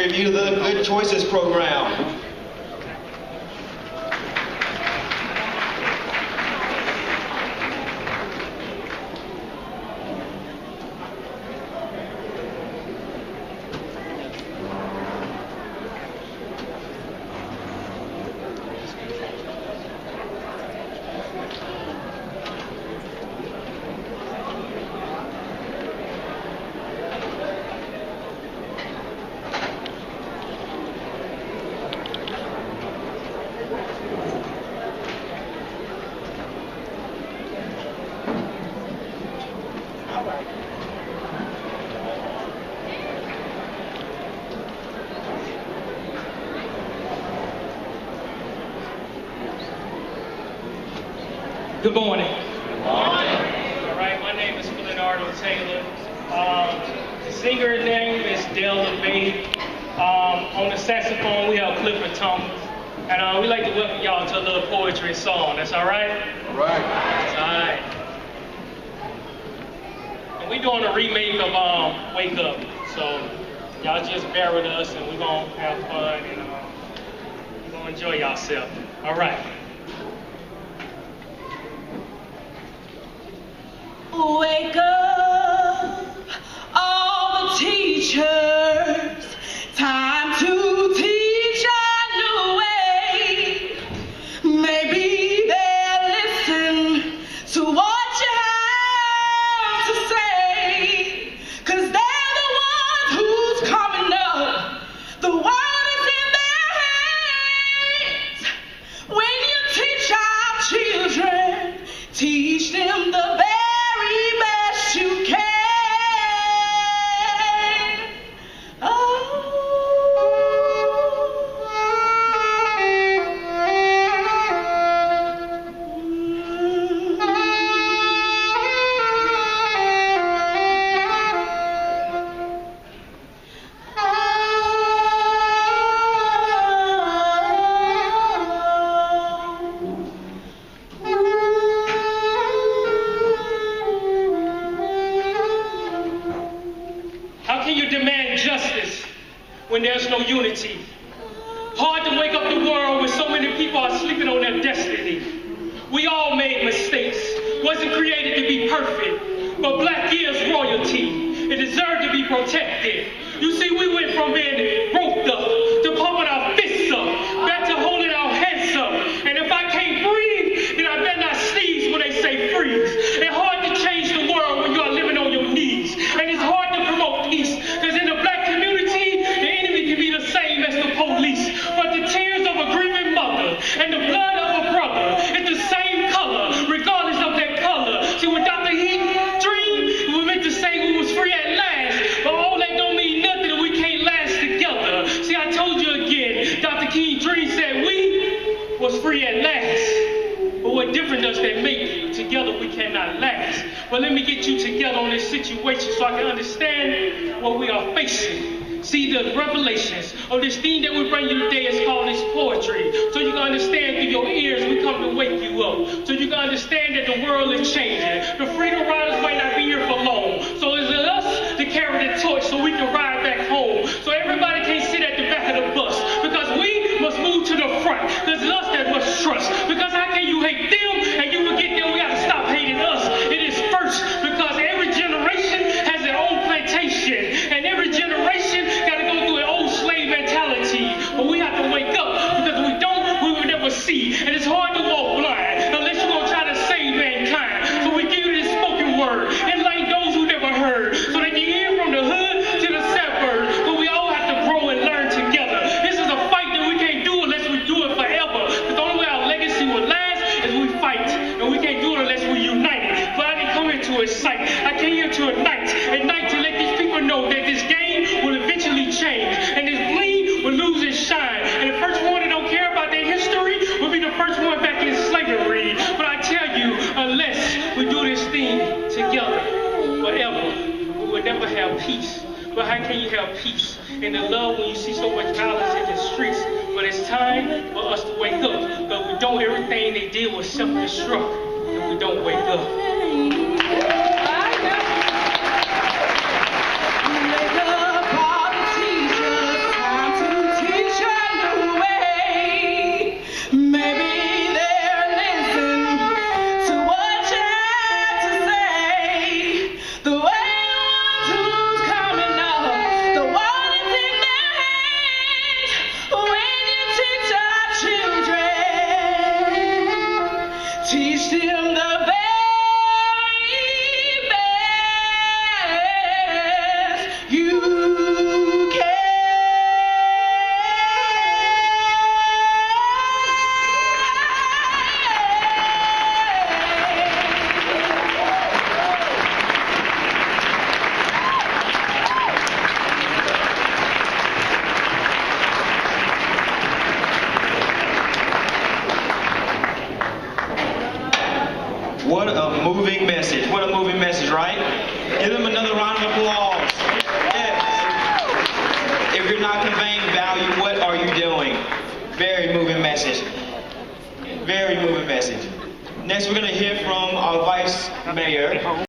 tribute to the Good Choices program. Good morning. Good morning. All right, my name is Leonardo Taylor. The singer name is Dale LeBay. On the saxophone, we have Clifford Thomas. And we like to welcome y'all to a little poetry song. That's all right? All right. All right. And we're doing a remake of Wake Up. So y'all just bear with us and we're going to have fun and we're going to enjoy yourself. All right. Wake up, all the teachers, time to teach a new way. Maybe they'll listen to what you have to say, 'cause they're the ones who's coming up. The world is in their hands. When you teach our children, teach them the best you can. When there's no unity. Hard to wake up the world when so many people are sleeping on their destiny. We all made mistakes. Wasn't created to be perfect. But black is royalty. It deserved to be protected. You see, we went from being roped up to pumping our fists up, back to holding our heads up. And if I can't breathe, then I better not sneeze when they say freeze. It's hard to change the world when you are living on your knees. And it's hard to promote peace, because in the black community, the enemy can be the same as the police. But the tears of a grieving mother and the blood of a brother is the same color, regardless of their color. See, when Dr. Heat dreamed, we meant to say we was free at last. But all that don't mean nothing if we can't last together. See, I told you again, Dr. King Dream said we was free at last. But what difference does that make? Together we cannot last. But let me get you together on this situation so I can understand what we are facing. See, the revelations of this theme that we bring you today is called this poetry. So you can understand through your ears, we come to wake you up. So you can understand that the world is changing. The freedom riders might not be here for long. So it's us to carry the torch so we can ride back home. So everybody can't sit at the back of the bus, because we must move to the front. Because it's us that must trust. Because how can you hate them and you forget that we got to stop hating us? It is first, because every generation has their own plantation. And every generation got to go through an old slave mentality. But we have to wake up, because we don't, we will never see. And it's hard to walk blind unless you're going to try to save mankind. So we give you this spoken word, enlighten those who never heard, so they can hear from the hood to the suburbs. But we all have to grow and learn together. This is a fight that we can't do unless we do it forever. Because the only way our legacy will last is we fight. And we can't do it unless we unite. But I didn't come here to incite. I came here to ignite to let these people know that this game will eventually change. And this bling will lose its shine. And the first one that don't care about their history will be the first one back in slavery. But I tell you, unless we do this thing together forever, we will never have peace. But how can you have peace and the love when you see so much violence in the streets? But it's time for us to wake up. But we don't, everything they did was self-destruct. And we don't wake up. message. Very moving message. Next, we're going to hear from our Vice Mayor.